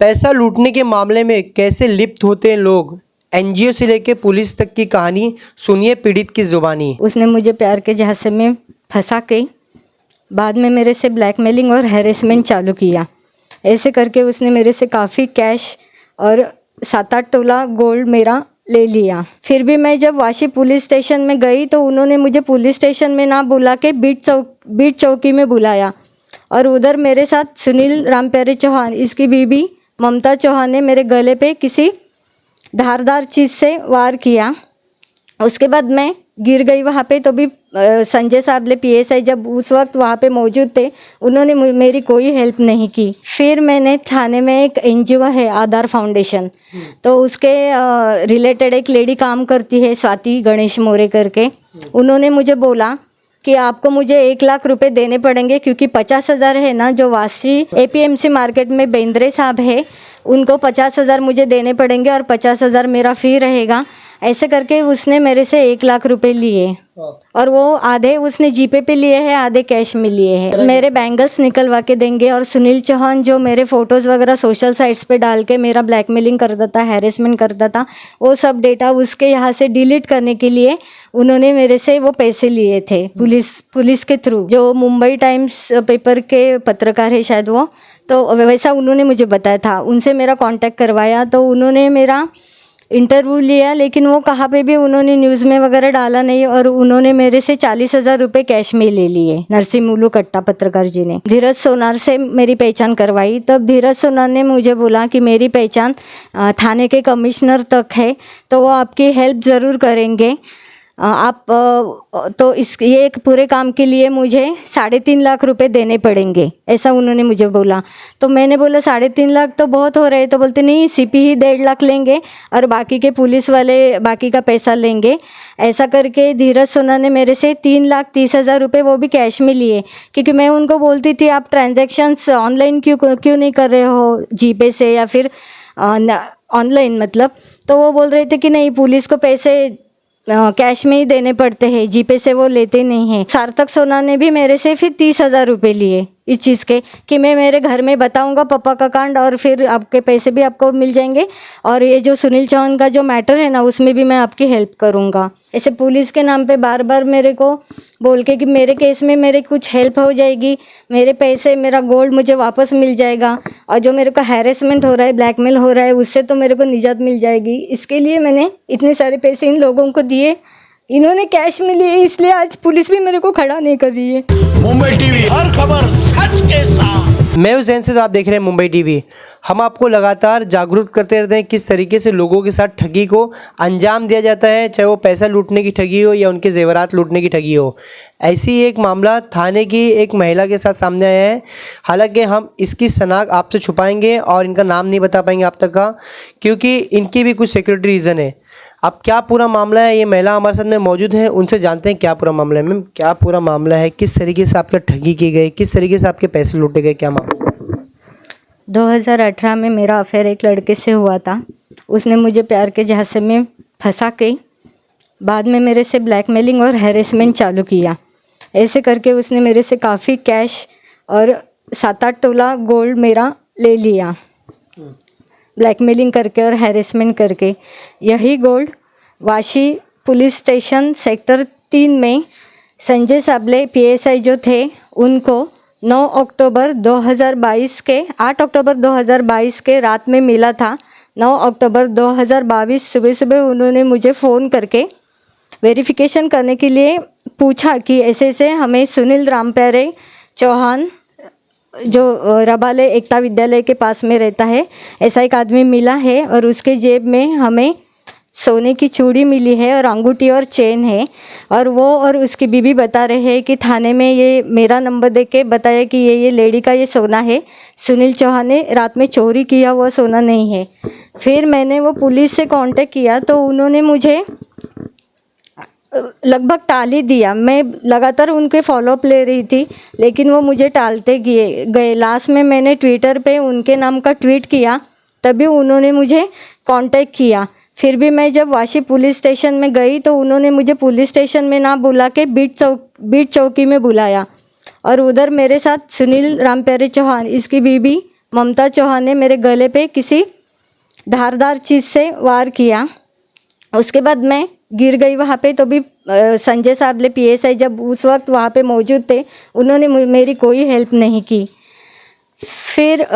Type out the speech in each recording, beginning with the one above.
पैसा लूटने के मामले में कैसे लिप्त होते हैं लोग, एनजीओ से लेकर पुलिस तक की कहानी सुनिए पीड़ित की जुबानी। उसने मुझे प्यार के झांसे में फंसा के बाद में मेरे से ब्लैकमेलिंग और हैरेसमेंट चालू किया। ऐसे करके उसने मेरे से काफ़ी कैश और 7-8 तोला गोल्ड मेरा ले लिया। फिर भी मैं जब वाशी पुलिस स्टेशन में गई तो उन्होंने मुझे पुलिस स्टेशन में ना बुला के बीट चौकी में बुलाया और उधर मेरे साथ सुनील रामप्यारे चौहान, इसकी बीबी ममता चौहान ने मेरे गले पे किसी धारदार चीज़ से वार किया। उसके बाद मैं गिर गई वहाँ पे, तो भी संजय साबले पीएसआई जब उस वक्त वहाँ पे मौजूद थे, उन्होंने मेरी कोई हेल्प नहीं की। फिर मैंने थाने में एक एनजीओ है आधार फाउंडेशन, तो उसके रिलेटेड एक लेडी काम करती है स्वाति गणेश मोरे करके। उन्होंने मुझे बोला कि आपको मुझे 1 लाख रुपए देने पड़ेंगे, क्योंकि 50,000 है ना जो वाशी एपीएमसी मार्केट में बेंद्रे साहब है, उनको 50,000 मुझे देने पड़ेंगे और 50,000 मेरा फ़ी रहेगा। ऐसे करके उसने मेरे से 1 लाख रुपए लिए और वो आधे उसने जीपे पे लिए हैं, आधे कैश में लिए हैं। मेरे बैंगल्स निकलवा के देंगे और सुनील चौहान जो मेरे फ़ोटोज़ वगैरह सोशल साइट्स पे डाल के मेरा ब्लैकमेलिंग करता था, हैरेसमेंट करता था, वो सब डेटा उसके यहाँ से डिलीट करने के लिए उन्होंने मेरे से वो पैसे लिए थे पुलिस के थ्रू। जो मुंबई टाइम्स पेपर के पत्रकार है शायद वो, तो वैसा उन्होंने मुझे बताया था। उनसे मेरा कांटेक्ट करवाया तो उन्होंने मेरा इंटरव्यू लिया, लेकिन वो कहाँ पे भी उन्होंने न्यूज़ में वगैरह डाला नहीं और उन्होंने मेरे से 40,000 रुपये कैश में ले लिए। नरसिम्हूलू कट्टा पत्रकार जी ने धीरज सोनार से मेरी पहचान करवाई। तब धीरज सोनार ने मुझे बोला कि मेरी पहचान थाने के कमिश्नर तक है, तो वो आपकी हेल्प ज़रूर करेंगे। आप तो ये एक पूरे काम के लिए मुझे 3.5 लाख रुपए देने पड़ेंगे, ऐसा उन्होंने मुझे बोला। तो मैंने बोला 3.5 लाख तो बहुत हो रहे, तो बोलते नहीं सीपी ही 1.5 लाख लेंगे और बाकी के पुलिस वाले बाकी का पैसा लेंगे। ऐसा करके धीरज सोना ने मेरे से 3,30,000 रुपये वो भी कैश में लिए, क्योंकि मैं उनको बोलती थी आप ट्रांजैक्शंस ऑनलाइन क्यों नहीं कर रहे हो, जीपे से या फिर ऑनलाइन मतलब। तो वो बोल रहे थे कि नहीं, पुलिस को पैसे कैश में ही देने पड़ते हैं, जीपे से वो लेते नहीं हैं। सार्थक सोना ने भी मेरे से फिर 30,000 रुपये लिए इस चीज़ के कि मैं मेरे घर में बताऊंगा पापा का कांड और फिर आपके पैसे भी आपको मिल जाएंगे, और ये जो सुनील चौहान का जो मैटर है ना उसमें भी मैं आपकी हेल्प करूंगा। ऐसे पुलिस के नाम पे बार बार मेरे को बोल के कि मेरे केस में मेरे कुछ हेल्प हो जाएगी, मेरे पैसे मेरा गोल्ड मुझे वापस मिल जाएगा, और जो मेरे को हैरेसमेंट हो रहा है, ब्लैकमेल हो रहा है, उससे तो मेरे को निजात मिल जाएगी। इसके लिए मैंने इतने सारे पैसे इन लोगों को दिए, इन्होंने कैश में लिए, इसलिए आज पुलिस भी मेरे को खड़ा नहीं कर रही है। मुंबई टीवी, हर खबर सच के साथ। मैं हुसैन से, तो आप देख रहे हैं मुंबई टीवी। हम आपको लगातार जागरूक करते रहते हैं किस तरीके से लोगों के साथ ठगी को अंजाम दिया जाता है, चाहे वो पैसा लूटने की ठगी हो या उनके जेवरात लूटने की ठगी हो। ऐसी एक मामला थाने की एक महिला के साथ सामने आया है। हालांकि हम इसकी शनाख्त आपसे छुपाएंगे और इनका नाम नहीं बता पाएंगे आप तक का, क्योंकि इनकी भी कुछ सिक्योरिटी रीज़न है। अब क्या पूरा मामला है, ये महिला हमारे साथ में मौजूद है, उनसे जानते हैं क्या पूरा मामला है। मैम, क्या पूरा मामला है, किस तरीके से आपका ठगी की गई, किस तरीके से आपके पैसे लूटे गए, क्या मामला? 2018 में मेरा अफेयर एक लड़के से हुआ था। उसने मुझे प्यार के झांसे में फंसा के बाद में मेरे से ब्लैकमेलिंग और हैरेसमेंट चालू किया। ऐसे करके उसने मेरे से काफ़ी कैश और 7-8 तोला गोल्ड मेरा ले लिया, ब्लैकमेलिंग करके और हैरेसमेंट करके। यही gold Vashi police station sector 3 में संजय साबले पीएसआई जो थे उनको 8 अक्टूबर 2022 के रात में मिला था। 9 अक्टूबर 2022 सुबह सुबह उन्होंने मुझे फ़ोन करके वेरिफिकेशन करने के लिए पूछा कि ऐसे हमें सुनील रामप्यारे चौहान जो रबाले एकता विद्यालय के पास में रहता है, ऐसा एक आदमी मिला है और उसके जेब में हमें सोने की चूड़ी मिली है और अंगूठी और चेन है। और वो और उसकी बीबी बता रहे हैं कि थाने में ये मेरा नंबर दे के बताया कि ये लेडी का ये सोना है, सुनील चौहान ने रात में चोरी किया हुआ सोना नहीं है। फिर मैंने वो पुलिस से कांटेक्ट किया तो उन्होंने मुझे लगभग टाल ही दिया। मैं लगातार उनके फॉलोअप ले रही थी, लेकिन वो मुझे टालते गए। लास्ट में मैंने ट्विटर पे उनके नाम का ट्वीट किया, तभी उन्होंने मुझे कांटेक्ट किया। फिर भी मैं जब वाशी पुलिस स्टेशन में गई तो उन्होंने मुझे पुलिस स्टेशन में ना बुला के बीट चौकी में बुलाया और उधर मेरे साथ सुनील रामप्यारे चौहान, इसकी बीबी ममता चौहान ने मेरे गले पे किसी धारदार चीज़ से वार किया। उसके बाद मैं गिर गई वहाँ पे, तो भी संजय साबले PSI जब उस वक्त वहाँ पे मौजूद थे, उन्होंने मेरी कोई हेल्प नहीं की। फिर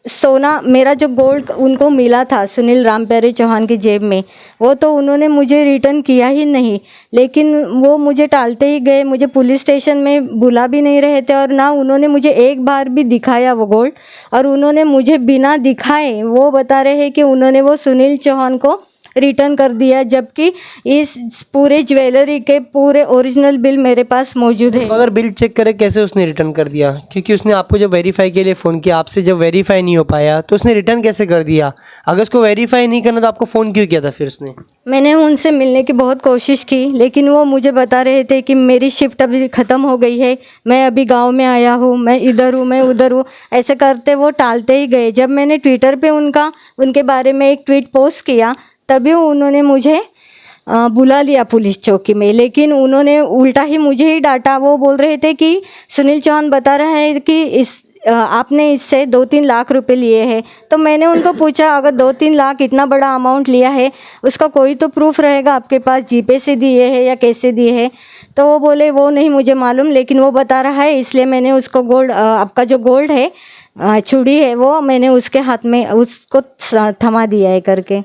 सोना, मेरा जो गोल्ड उनको मिला था सुनील रामप्यारे चौहान की जेब में, वो तो उन्होंने मुझे रिटर्न किया ही नहीं, लेकिन वो मुझे टालते ही गए। मुझे पुलिस स्टेशन में बुला भी नहीं रहे थे और ना उन्होंने मुझे एक बार भी दिखाया वो गोल्ड। और उन्होंने मुझे बिना दिखाए वो बता रहे हैं कि उन्होंने वो सुनील चौहान को रिटर्न कर दिया, जबकि इस पूरे ज्वेलरी के पूरे ओरिजिनल बिल मेरे पास मौजूद है। अगर बिल चेक करें कैसे उसने रिटर्न कर दिया, क्योंकि उसने आपको जब वेरीफाई के लिए फ़ोन किया, आपसे जब वेरीफाई नहीं हो पाया तो उसने रिटर्न कैसे कर दिया? अगर उसको वेरीफाई नहीं करना तो आपको फ़ोन क्यों किया था फिर उसने? मैंने उनसे मिलने की बहुत कोशिश की, लेकिन वो मुझे बता रहे थे कि मेरी शिफ्ट अभी ख़त्म हो गई है, मैं अभी गांव में आया हूँ, मैं इधर हूँ, मैं उधर हूँ, ऐसे करते वो टालते ही गए। जब मैंने ट्विटर पे उनके बारे में एक ट्वीट पोस्ट किया, तभी उन्होंने मुझे बुला लिया पुलिस चौकी में, लेकिन उन्होंने उल्टा ही मुझे ही डांटा। वो बोल रहे थे कि सुनील चौहान बता रहा है कि आपने इससे 2-3 लाख रुपए लिए हैं। तो मैंने उनको पूछा, अगर 2-3 लाख इतना बड़ा अमाउंट लिया है, उसका कोई तो प्रूफ रहेगा आपके पास, जीपे से दिए है या कैसे दिए है? तो वो बोले वो नहीं मुझे मालूम, लेकिन वो बता रहा है इसलिए मैंने उसको गोल्ड, आपका जो गोल्ड है, चूड़ी है, वो मैंने उसके हाथ में उसको थमा दिया है करके।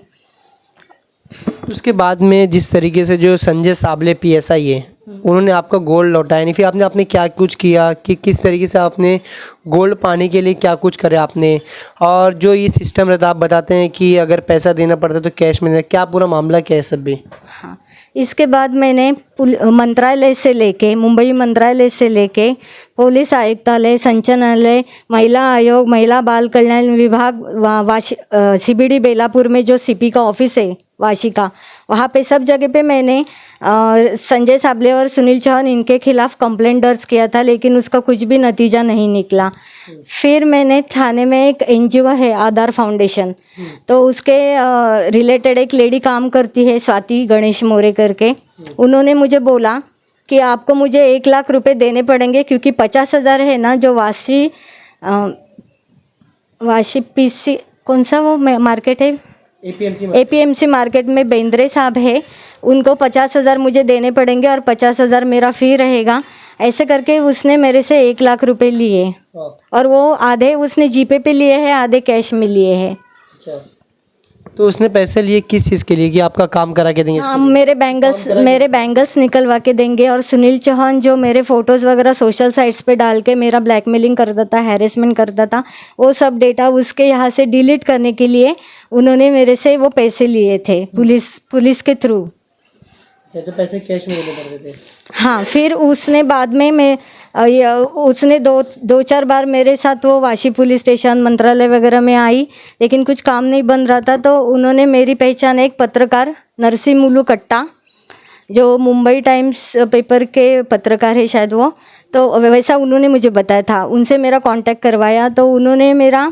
उसके बाद में जिस तरीके से जो संजय साबले PSI है, उन्होंने आपका गोल्ड लौटाया नहीं, फिर आपने क्या कुछ किया कि किस तरीके से आपने गोल्ड पाने के लिए क्या कुछ करे आपने? और जो ये सिस्टम रहता है, आप बताते हैं कि अगर पैसा देना पड़ता है तो कैश में देना, क्या पूरा मामला क्या है सब भी? हाँ, इसके बाद मैंने मंत्रालय से लेके, मुंबई मंत्रालय से लेके पुलिस आयुक्तालय, संचालनालय, महिला आयोग, महिला बाल कल्याण विभाग, CBD बेलापुर में जो CP का ऑफिस है वाशी का, वहाँ पे सब जगह पे मैंने संजय साबले और सुनील चौहान इनके खिलाफ कंप्लेंट दर्ज किया था, लेकिन उसका कुछ भी नतीजा नहीं निकला। फिर मैंने थाने में एक NGO है आधार फाउंडेशन, तो उसके रिलेटेड एक लेडी काम करती है, स्वाति गणेश मोरे करके, उन्होंने मुझे बोला कि आपको मुझे 1 लाख रुपए देने पड़ेंगे, क्योंकि 50,000 है ना जो वाशी PC कौन सा वो मार्केट है, APMC मार्केट में बेंद्रे साहब है, उनको 50,000 मुझे देने पड़ेंगे और 50,000 मेरा फ़ी रहेगा। ऐसे करके उसने मेरे से 1 लाख रुपए लिए, और वो आधे उसने जीपे पे लिए हैं, आधे कैश में लिए हैं। तो उसने पैसे लिए किस चीज़ के लिए कि आपका काम करा के देंगे? हाँ, मेरे बैंगल्स निकलवा के देंगे, और सुनील चौहान जो मेरे फ़ोटोज़ वगैरह सोशल साइट्स पे डाल के मेरा ब्लैकमेलिंग करता था, हैरेसमेंट करता था, वो सब डेटा उसके यहाँ से डिलीट करने के लिए उन्होंने मेरे से वो पैसे लिए थे पुलिस के थ्रू। तो पैसे कैश में देने पड़ते थे? हाँ, फिर उसने बाद में उसने 2-4 बार मेरे साथ वो वाशी पुलिस स्टेशन, मंत्रालय वगैरह में आई, लेकिन कुछ काम नहीं बन रहा था, तो उन्होंने मेरी पहचान एक पत्रकार नरसिमुलू कट्टा, जो मुंबई टाइम्स पेपर के पत्रकार है शायद वो, तो वैसा उन्होंने मुझे बताया था, उनसे मेरा कांटेक्ट करवाया, तो उन्होंने मेरा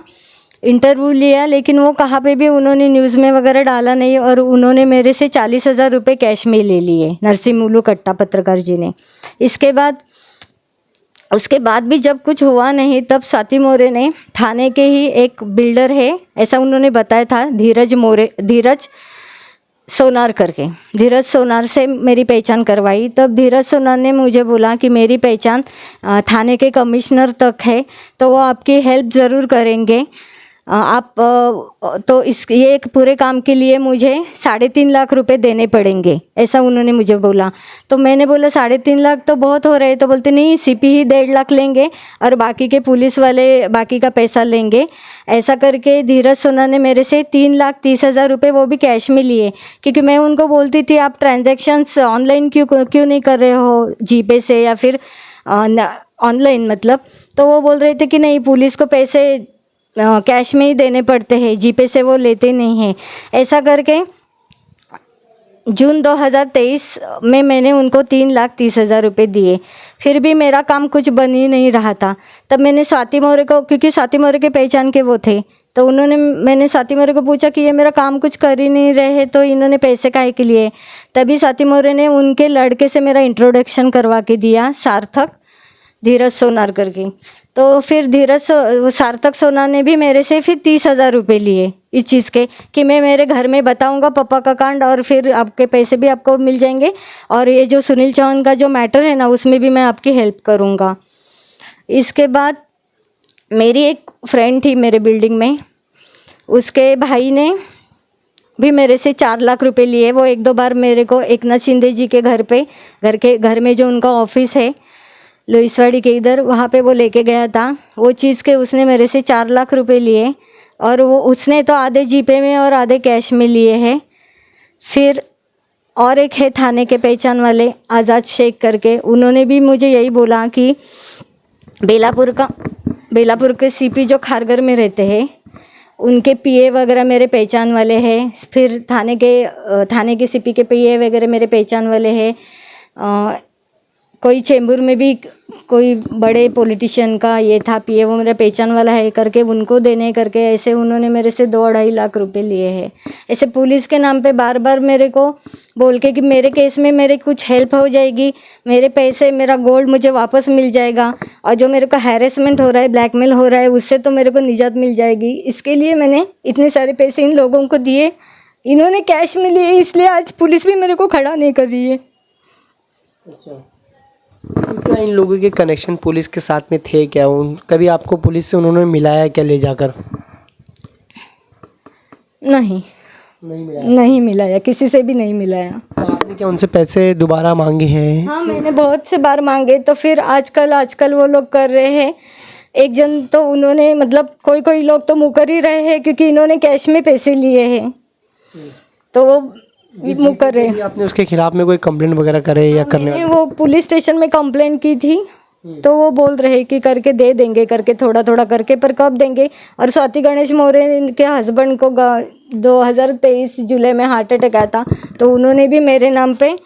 इंटरव्यू लिया, लेकिन वो कहाँ पे भी उन्होंने न्यूज़ में वगैरह डाला नहीं, और उन्होंने मेरे से 40,000 रुपये कैश में ले लिए, नरसिमुलू कट्टा पत्रकार जी ने। उसके बाद भी जब कुछ हुआ नहीं, तब स्वाति मोरे ने थाने के ही एक बिल्डर है, ऐसा उन्होंने बताया था, धीरज सोनार करके, धीरज सोनार से मेरी पहचान करवाई। तब धीरज सोनार ने मुझे बोला कि मेरी पहचान थाने के कमिश्नर तक है, तो वो आपकी हेल्प ज़रूर करेंगे। आप तो ये एक पूरे काम के लिए मुझे 3.5 लाख रुपए देने पड़ेंगे, ऐसा उन्होंने मुझे बोला। तो मैंने बोला 3.5 लाख तो बहुत हो रहे, तो बोलते नहीं, CP ही 1.5 लाख लेंगे और बाकी के पुलिस वाले बाकी का पैसा लेंगे। ऐसा करके धीरज सोना ने मेरे से 3,30,000 रुपये वो भी कैश में लिए, क्योंकि मैं उनको बोलती थी आप ट्रांजैक्शंस ऑनलाइन क्यों नहीं कर रहे हो, जीपे से या फिर ऑनलाइन मतलब। तो वो बोल रहे थे कि नहीं, पुलिस को पैसे कैश में ही देने पड़ते हैं, जीपे से वो लेते नहीं हैं। ऐसा करके जून 2023 में मैंने उनको 3,30,000 रुपये दिए, फिर भी मेरा काम कुछ बन ही नहीं रहा था। तब मैंने स्वाति मोरे को, क्योंकि स्वाति मोरे के पहचान के वो थे, तो मैंने स्वाति मोरे को पूछा कि ये मेरा काम कुछ कर ही नहीं रहे, तो इन्होंने पैसे काहे के लिए। तभी स्वाति मोरे ने उनके लड़के से मेरा इंट्रोडक्शन करवा के दिया, सार्थक, धीरज सोनार करके। तो फिर वो सार्थक सोना ने भी मेरे से फिर 30,000 रुपये लिए इस चीज़ के कि मैं मेरे घर में बताऊंगा पापा का कांड और फिर आपके पैसे भी आपको मिल जाएंगे और ये जो सुनील चौहान का जो मैटर है ना उसमें भी मैं आपकी हेल्प करूंगा। इसके बाद मेरी एक फ्रेंड थी मेरे बिल्डिंग में, उसके भाई ने भी मेरे से 4 लाख रुपए लिए। वो 1-2 बार मेरे को एकनाथ शिंदे जी के घर में जो उनका ऑफिस है लोहिसवाड़ी के इधर, वहाँ पे वो लेके गया था। वो चीज़ के उसने मेरे से 4 लाख रुपए लिए और वो उसने तो आधे जीपे में और आधे कैश में लिए हैं। फिर और एक है थाने के पहचान वाले आज़ाद शेख करके, उन्होंने भी मुझे यही बोला कि बेलापुर के सीपी जो खारगर में रहते हैं उनके पीए वगैरह मेरे पहचान वाले हैं। फिर थाने के सीपी के पीए वगैरह मेरे पहचान वाले हैं। कोई चेंबूर में भी कोई बड़े पॉलिटिशियन का ये था पीए, वो मेरा पहचान वाला है करके उनको देने करके ऐसे उन्होंने मेरे से 2-2.5 लाख रुपए लिए हैं। ऐसे पुलिस के नाम पे बार बार मेरे को बोल के कि मेरे केस में मेरे कुछ हेल्प हो जाएगी, मेरे पैसे मेरा गोल्ड मुझे वापस मिल जाएगा और जो मेरे को हैरेसमेंट हो रहा है, ब्लैकमेल हो रहा है, उससे तो मेरे को निजात मिल जाएगी। इसके लिए मैंने इतने सारे पैसे इन लोगों को दिए, इन्होंने कैश में लिए, इसलिए आज पुलिस भी मेरे को खड़ा नहीं कर रही है। अच्छा, क्या इन लोगों के कनेक्शन पुलिस के साथ में थे क्या? कभी आपको पुलिस से उन्होंने मिलाया क्या ले जाकर? नहीं मिलाया, किसी से भी नहीं मिलाया। तो आपने क्या उनसे पैसे दोबारा मांगे हैं? हाँ, मैंने बहुत से बार मांगे। तो फिर आजकल वो लोग कर रहे हैं। एक जन तो उन्होंने मतलब कोई लोग तो मुकर ही रहे हैं क्योंकि इन्होंने कैश में पैसे लिए हैं, तो वो मुकर रहे हैं। आपने उसके खिलाफ में कोई कंप्लेंट वगैरह करे या करने मैंने वो पुलिस स्टेशन में कंप्लेंट की थी, तो वो बोल रहे कि करके दे देंगे करके थोड़ा थोड़ा करके, पर कब देंगे। और स्वाति गणेश मौर्य इनके हस्बैंड को 2023 जुलाई में हार्ट अटैक आया था, तो उन्होंने भी मेरे नाम पे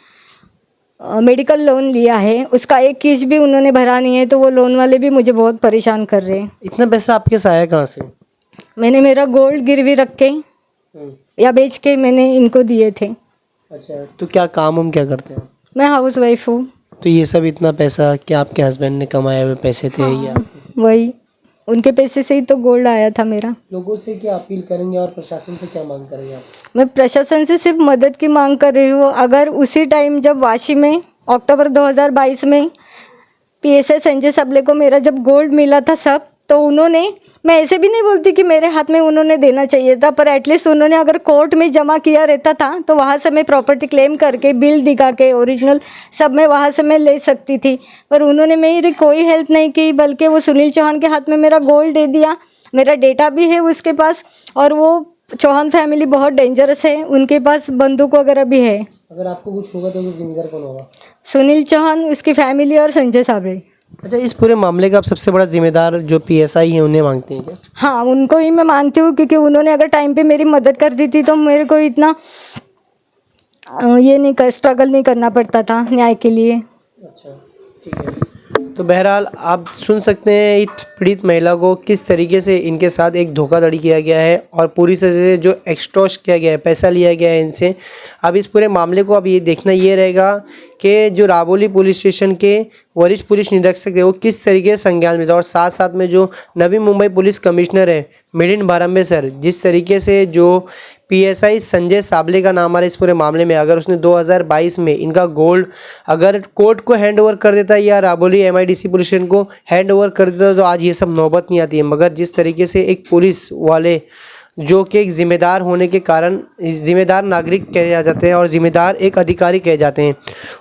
मेडिकल लोन लिया है, उसका एक किस्त भी उन्होंने भरा नहीं है, तो वो लोन वाले भी मुझे बहुत परेशान कर रहे हैं। इतना पैसा आपके साथ आया कहाँ से? मैंने मेरा गोल्ड गिरवी रख के या बेच के मैंने इनको दिए थे। अच्छा, तो क्या काम हम क्या करते हैं? मैं हाउस वाइफ हूँ। तो ये सब इतना पैसा क्या आपके हस्बैंड ने कमाए हुए पैसे थे या वही उनके पैसे से ही तो गोल्ड आया था मेरा। लोगों से क्या अपील करेंगे और प्रशासन से क्या मांग करेंगे आप? मैं प्रशासन से सिर्फ मदद की मांग कर रही हूँ। अगर उसी टाइम जब वाशी में अक्टूबर 2022 में पीएसआई संजय साबले को मेरा जब गोल्ड मिला था सब, तो उन्होंने, मैं ऐसे भी नहीं बोलती कि मेरे हाथ में उन्होंने देना चाहिए था, पर एटलीस्ट उन्होंने अगर कोर्ट में जमा किया रहता था तो वहाँ से मैं प्रॉपर्टी क्लेम करके बिल दिखा के ओरिजिनल सब मैं वहाँ से मैं ले सकती थी, पर उन्होंने मेरी कोई हेल्प नहीं की, बल्कि वो सुनील चौहान के हाथ में मेरा गोल्ड दे दिया। मेरा डेटा भी है उसके पास, और वो चौहान फैमिली बहुत डेंजरस है, उनके पास बंदूक वगैरह भी है। अगर आपको कुछ होगा तो जिम्मेदार कौन होगा? सुनील चौहान, उसकी फैमिली और संजय साबले। अच्छा, इस पूरे मामले का आप सबसे बड़ा जिम्मेदार जो पीएसआई हैं उन्हें मांगते हैं क्या? हाँ, उनको ही मैं मानती हूँ, क्योंकि उन्होंने अगर टाइम पे मेरी मदद कर दी थी तो मेरे को इतना स्ट्रगल नहीं करना पड़ता था न्याय के लिए। अच्छा, ठीक है। तो बहरहाल आप सुन सकते हैं इस पीड़ित महिला को किस तरीके से इनके साथ एक धोखाधड़ी किया गया है और पूरी तरह से जो एक्सटॉर्श किया गया है, पैसा लिया गया है इनसे। अब इस पूरे मामले को अब ये देखना ये रहेगा कि जो राबोली पुलिस स्टेशन के वरिष्ठ पुलिस निरीक्षक है वो किस तरीके से संज्ञान में था, और साथ साथ में जो नवी मुंबई पुलिस कमिश्नर है मिलिंद भारंबे सर, जिस तरीके से जो पीएसआई संजय साबले का नाम आ रहा है इस पूरे मामले में, अगर उसने 2022 में इनका गोल्ड अगर कोर्ट को हैंड ओवर कर देता या राबोली एमआईडीसी पुलिस स्टेशन को हैंड ओवर कर देता तो आज ये सब नौबत नहीं आती है। मगर जिस तरीके से एक पुलिस वाले जो कि एक जिम्मेदार होने के कारण जिम्मेदार नागरिक कहे जाते हैं और जिम्मेदार एक अधिकारी कहे जाते हैं,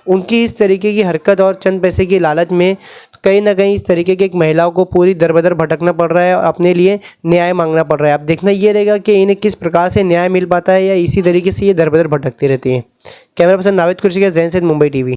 उनकी इस तरीके की हरकत और चंद पैसे की लालच में कहीं ना कहीं इस तरीके की एक महिलाओं को पूरी दर-बदर भटकना पड़ रहा है और अपने लिए न्याय मांगना पड़ रहा है। अब देखना ये रहेगा कि इन्हें किस प्रकार से न्याय मिल पाता है या इसी तरीके से ये दर-बदर भटकती रहती है। कैमरा पर्सन नावेद कुर्शी के जैन से मुंबई टीवी।